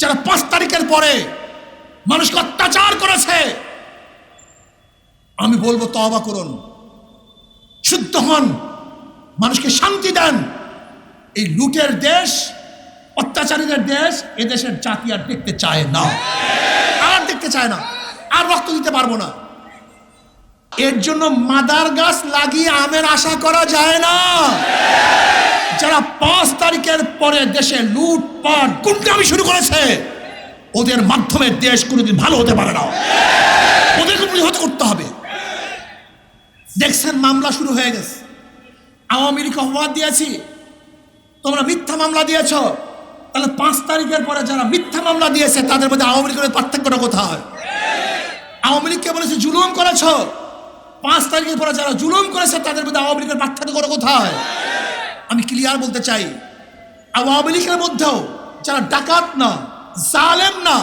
যারা 5 তারিখের পরে মানুষকে অত্যাচার করেছে, আমি বলবো তওবা করুন, শুদ্ধ হন, মানুষকে শান্তি দেন। এই লুটের দেশ, অত্যাচারীদের দেশ, এ দেশের জাতি আর দেখতে চায় না, আর দেখতে চায় না, আর রক্ত দিতে পারবো না। এর জন্য মাদার গাছ লাগিয়ে আমের আশা করা যায় না। যারা 5 তারিখের পরে দেশে লুটপাট গুন্ডামি শুরু করেছে, ওদের মাধ্যমে দেশ কোনোদিন ভালো হতে পারে না, ওদেরকে প্রতিহত করতে হবে। দেখছেন মামলা শুরু হয়ে গেছে। আওয়ামী লীগ অপবাদ দিয়েছি, তোমরা মিথ্যা মামলা দিয়েছ, তাহলে 5 তারিখের পরে যারা মিথ্যা মামলা দিয়েছে তাদের মধ্যে আওয়ামী লীগের পার্থক্যটা কোথায়? আওয়ামী লীগকে বলেছে জুলুম করেছ, 5 তারিখের পরে যারা জুলুম করেছে তাদের মধ্যে আওয়ামী লীগের পার্থক্য কোথায়? আমি ক্লিয়ার বলতে চাই, আওয়ামী লীগের মধ্যেও যারা ডাকাত না, জালেম না,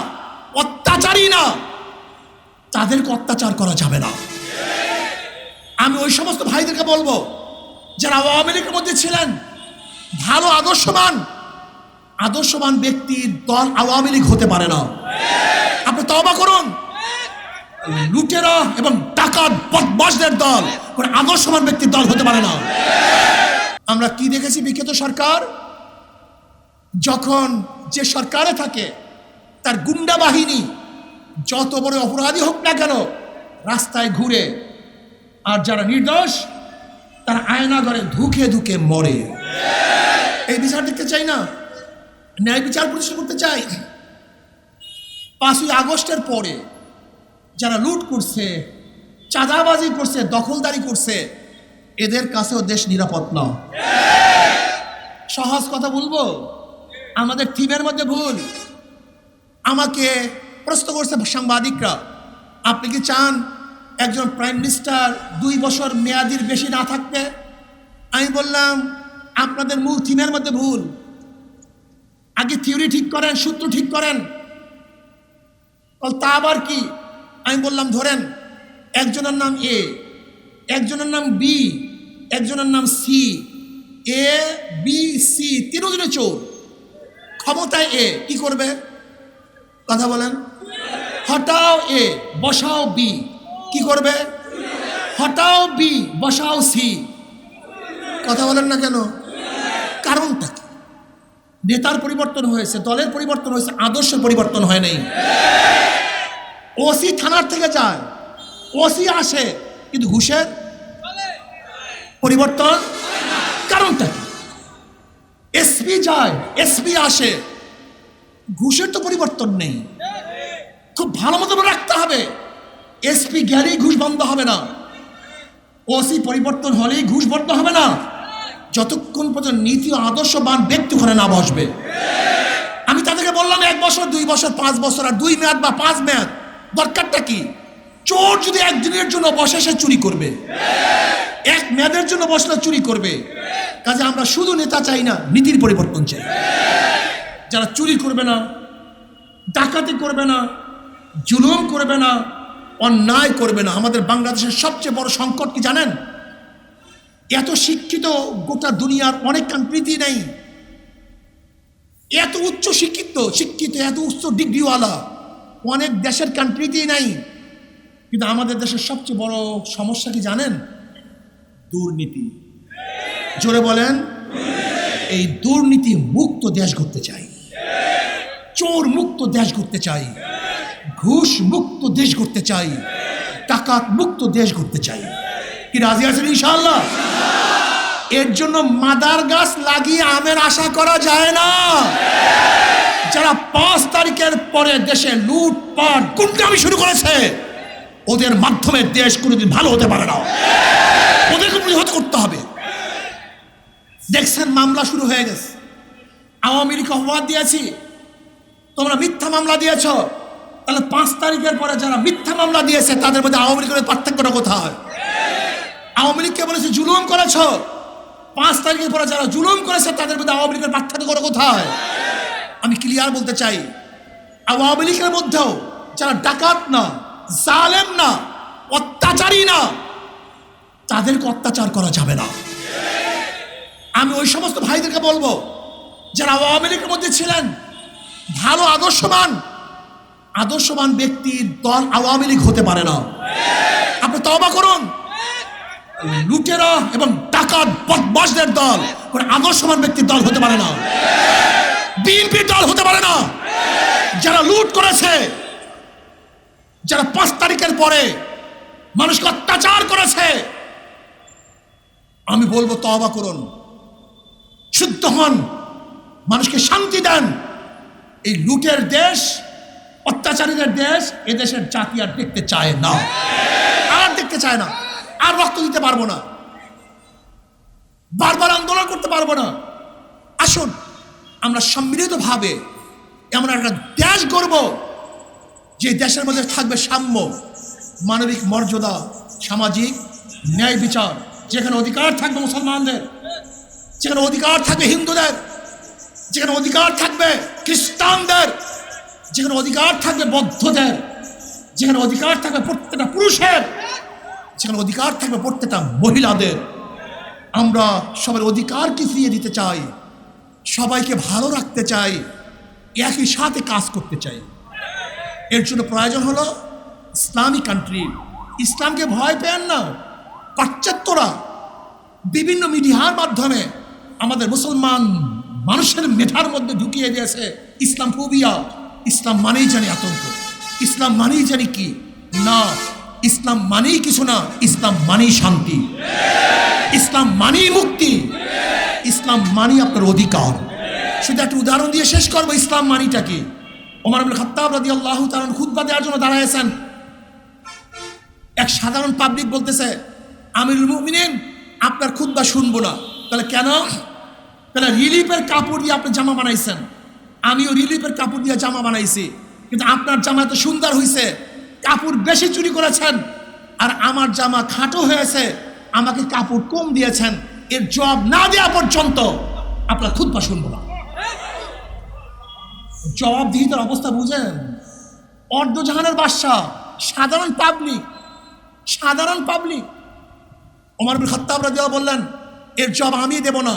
অত্যাচারী না, তাদেরকে অত্যাচার করা যাবে না। আমি ওই সমস্ত ভাইদেরকে বলবো যারা আওয়ামী লীগের মধ্যে ছিলেন, ভালো আদর্শবান ব্যক্তির দল আওয়ামী লীগ হতে পারে না। আপনি তওবা করুন। লুটেরা এবং ডাকাত বদমাশদের দল কোন আদর্শবান ব্যক্তির দল হতে পারে না। আমরা কি দেখেছি? বিখ্যাত সরকার যখন যে সরকারে থাকে, তার গুন্ডা বাহিনী যত বড় অপরাধী হোক না কেন রাস্তায় ঘুরে, আর যারা নির্দোষ তারা আয়না ঘরে ধুকে ধুকে মরে। এই বিচার দেখতে চাই না, ন্যায় বিচার প্রতিষ্ঠা করতে চাই। 5ই আগস্টের পরে যারা লুট করছে, চাঁদাবাজি করছে, দখলদারি করছে, এদের কাছেও দেশ নিরাপদ না। সহজ কথা বলবো, আমাদের থিমের মধ্যে ভুল। আমাকে প্রশ্ন করছে সাংবাদিকরা, আপনি কি চান একজন প্রাইম মিনিস্টার 2 বছর মেয়াদির বেশি না থাকতে? আমি বললাম আপনাদের মূল থিমের মধ্যে ভুল। আগে থিওরি ঠিক করেন, সূত্র ঠিক করেন। তা আবার কি? আমি বললাম ধরেন একজনের নাম এ, একজনের নাম বি, একজনের নাম সি। এ বি সি তিনজনে চোর, ক্ষমতায় এ, কি করবে? কথা বলেন। হটাও এ বসাও বি, কি করবে? হটাও বি বসাও সি। কথা বলেন না কেন? কারণটা কি? নেতার পরিবর্তন হয়েছে, দলের পরিবর্তন হয়েছে, আদর্শের পরিবর্তন হয় নাই। ওসি থানার থেকে যায়, ওসি আসে, কিন্তু ঘুষের পরিবর্তন কারণটা কি? এসপি যায়, এসপি আসে, ঘুষের তো পরিবর্তন নেই। খুব ভালো মতো রাখতে হবে, এসপি গেলেই ঘুষ বন্ধ হবে না, ওসি পরিবর্তন হলেই ঘুষ বন্ধ হবে না, যতক্ষণ পর্যন্ত নীতি ও আদর্শবান ব্যক্তি ওখানে না বসবে। আমি তাদেরকে বললাম 1 বছর, 2 বছর, 5 বছর, আর 2 মেয়াদ বা 5 মেয়াদ দরকারটা কি? চোর যদি 1 দিনের জন্য বসে সে চুরি করবে, 1 মেয়াদের জন্য বসলে চুরি করবে। কাজে আমরা শুধু নেতা চাই না, নীতির পরিবর্তন চাই। যারা চুরি করবে না, ডাকাতি করবে না, জুলুম করবে না, অন্যায় করবে না। আমাদের বাংলাদেশের সবচেয়ে বড় সংকট কি জানেন? এত শিক্ষিত গোটা দুনিয়ার অনেক কান্ট্রিতেই নেই। এত উচ্চ শিক্ষিত এত উচ্চ ডিগ্রিওয়ালা অনেক দেশের কান্ট্রিতেই নাই। কিন্তু আমাদের দেশের সবচেয়ে বড় সমস্যা কি জানেন? দুর্নীতি। জোরে বলেন। এই দুর্নীতি মুক্ত দেশ করতে চাই, চোর মুক্ত দেশ করতে চাই, ঘুষ মুক্ত দেশ করতে চাই, ডাকাত মুক্ত দেশ করতে চাই। কি রাজি আছেন ইনশাআল্লাহ? এর জন্য মাদার গাছ লাগিয়ে আমের আশা করা যায় না। যারা 5 তারিখের পরে দেশে লুটপাট গুন্ডামি শুরু করেছে, ওদের মাধ্যমে দেশ কোনোদিন ভালো হতে পারে না, ওদেরকে প্রতিহত করতে হবে। দেখছেন মামলা শুরু হয়ে গেছে। আওয়ামী লীগ অপবাদ দিয়েছি, তোমরা মিথ্যা মামলা দিয়েছ, তাহলে 5 তারিখের পরে যারা মিথ্যা মামলা দিয়েছে তাদের মধ্যে আওয়ামী লীগের পার্থক্যটা কোথায়? আওয়ামী লীগকে বলেছে জুলুম করেছ, 5 তারিখের পরে যারা জুলুম করেছে তাদের মধ্যে আওয়ামী লীগের পার্থক্য কোথায়? আমি ক্লিয়ার বলতে চাই, আওয়ামী লীগের মধ্যেও যারা ডাকাত না, জালেম না, অত্যাচারী না, তাদেরকে অত্যাচার করা যাবে না। আমি ওই সমস্ত ভাইদেরকে বলবো যারা আওয়ামী লীগের মধ্যে ছিলেন, ভালো আদর্শবান ব্যক্তির দল আওয়ামী লীগ হতে পারে না। আপনি তওবা করুন। লুটেরা এবং ডাকাত বদমাশদের দল কোন আদর্শবান ব্যক্তির দল হতে পারে না। বিএনপির দল হতে পারে না। যারা লুট করেছে, যারা 5 তারিখের পরে মানুষকে অত্যাচার করেছে, আমি বলবো তওবা করুন, শুদ্ধ হন, মানুষকে শান্তি দেন। এই লুটের দেশ, অত্যাচারীদের দেশ, এ দেশের জাতি আর দেখতে চায় না, আর দেখতে চায় না, আর রক্ত দিতে পারবো না, বারবার আন্দোলন করতে পারবো না। আসুন আমরা সম্মিলিতভাবে এমন একটা দেশ গড়ব যে দেশের মধ্যে থাকবে সাম্য, মানবিক মর্যাদা, সামাজিক ন্যায় বিচার, যেখানে অধিকার থাকবে মুসলমানদের, যেখানে অধিকার থাকবে হিন্দুদের, যেখানে অধিকার থাকবে খ্রিস্টানদের, যেখানে অধিকার থাকবে বৌদ্ধদের, যেখানে অধিকার থাকবে প্রত্যেকটা পুরুষের, যেখানে অধিকার থাকবে প্রত্যেকটা মহিলাদের। আমরা সবার অধিকারকে ফিরিয়ে দিতে চাই, সবাইকে ভালো রাখতে চাই, একই সাথে কাজ করতে চাই। এর জন্য প্রয়োজন হলো ইসলামিক কান্ট্রি। ইসলামকে ভয় পেন না। পাশ্চাত্যরা বিভিন্ন মিডিয়ার মাধ্যমে আমাদের মুসলমান মানুষের মেধার মধ্যে ঢুকিয়ে দিয়েছে ইসলাম ফোবিয়া। ইসলাম মানেই জানি আতঙ্ক, ইসলাম মানেই জানি কি না, ইসলাম মানেই কিছু না, ইসলাম মানেই শান্তি, ইসলাম মানেই মুক্তি, ইসলাম মানেই আপনার অধিকার। শুধু একটা উদাহরণ দিয়ে শেষ করবো ইসলাম মানিটা কি। ওমর ইবনে খাত্তাব রাদিয়াল্লাহু তাআলা খুতবা দেওয়ার জন্য দাঁড়ায়ছেন। এক সাধারণ পাবলিক বলতেছে, আমিরুল মুমিনিন আপনার খুতবা শুনবো না। তাহলে কেন? তাহলে রিলিফের কাপড় দিয়ে আপনি জামা বানাইছেন, আমিও রিলিফের কাপড় দিয়ে জামা বানাইছি, কিন্তু আপনার জামা এত সুন্দর হয়েছে, কাপড় বেশি চুরি করেছেন, আর আমার জামা খাটো হয়েছে, আমাকে কাপড় কম দিয়েছেন। এর জবাব না দেওয়া পর্যন্ত আপনার খুতবা শুনবো না। জবাবদিহিতার অবস্থা বুঝেন? অর্ধজাহানের বাদশা, সাধারণ পাবলিক। ওমর ইবনে খাত্তাব রাদিয়াল্লাহু বললেন, এর জবাব আমি দেব না,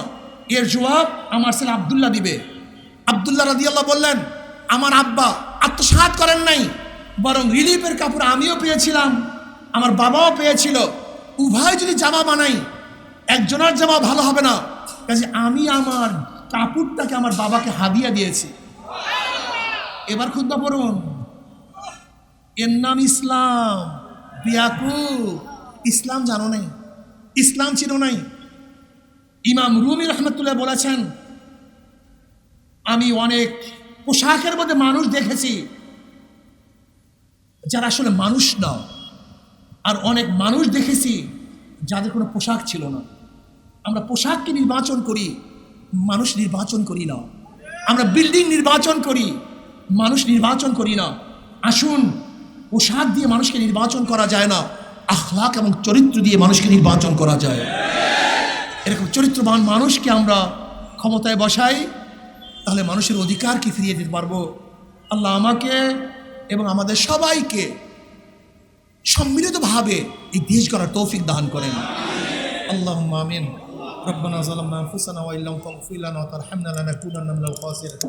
এর জবাব আমার ছেলে আব্দুল্লাহ দিবে। আব্দুল্লাহ রাদিয়াল্লাহু বললেন, আমার আব্বা আত্মসাৎ করেন নাই, বরং রিলিফের কাপড় আমিও পেয়েছিলাম, আমার বাবাও পেয়েছিল, উভয় যদি জামা বানাই একজনের জামা ভালো হবে না, কাজে আমি আমার কাপড়টাকে আমার বাবাকে হাদিয়া দিয়েছি। এবার খুতবা পড়ুন। এর নাম ইসলাম। বিয়াকুব ইসলাম জানো নাই, ইসলাম চিনো নাই। ইমাম রুমি রহমতুল্লাহ বলেছেন, আমি অনেক পোশাকের মধ্যে মানুষ দেখেছি যারা আসলে মানুষ না, আর অনেক মানুষ দেখেছি যাদের কোনো পোশাক ছিল না। আমরা পোশাককে নির্বাচন করি, মানুষ নির্বাচন করি না। আমরা বিল্ডিং নির্বাচন করি, মানুষ নির্বাচন করি না। আসুন, পোশাক দিয়ে মানুষকে নির্বাচন করা যায় না, আখলাক এবং চরিত্র দিয়ে মানুষকে নির্বাচন করা যায়। এরকম চরিত্রবান মানুষকে আমরা ক্ষমতায় বসাই, তাহলে মানুষের অধিকারকে ফিরিয়ে দিতে পারবো। আল্লাহ আমাকে এবং আমাদের সবাইকে সম্মিলিতভাবে এই দেশ গড়ার তৌফিক দান করেন। আল্লাহুম্মা আমিন। রব্বানা যালামনা আনফুসানা ওয়া ইল্লাম তাগফির লানা ওয়া তারহামনা লানাকুনান্না মিনাল খাসিরিন।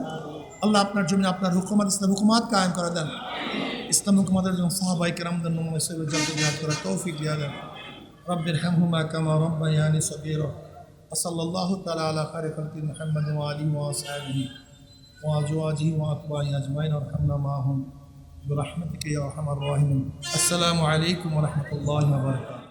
আল্লাহ আপনার জন্য আপনার হুকুমত, ইসলাম হুকুমত কায়েম করে দেন। ইসলাম হুকুমতের জন্য সাহাবায়ে কেরামদের নমুনা হিসেবে জাতীয় করার তৌফিক দিয়ে দেন। রব্বির হামহুমা কামা রাব্বায়ানি সগীরা। সাল্লাল্লাহু তাআলা আলা খায়রি খালকি মুহাম্মাদ ওয়া আলিহি ওয়া আসহাবিহি ওয়া আজওয়াজিহি ওয়া আতবাইহি আজমাইন ওয়ারহামনা মাআহুম বিরহমাতিকা ইয়া আরহামার রাহিমিন। আসসালামু আলাইকুম ওয়া রাহমাতুল্লাহি ওয়া বারাকাতুহু।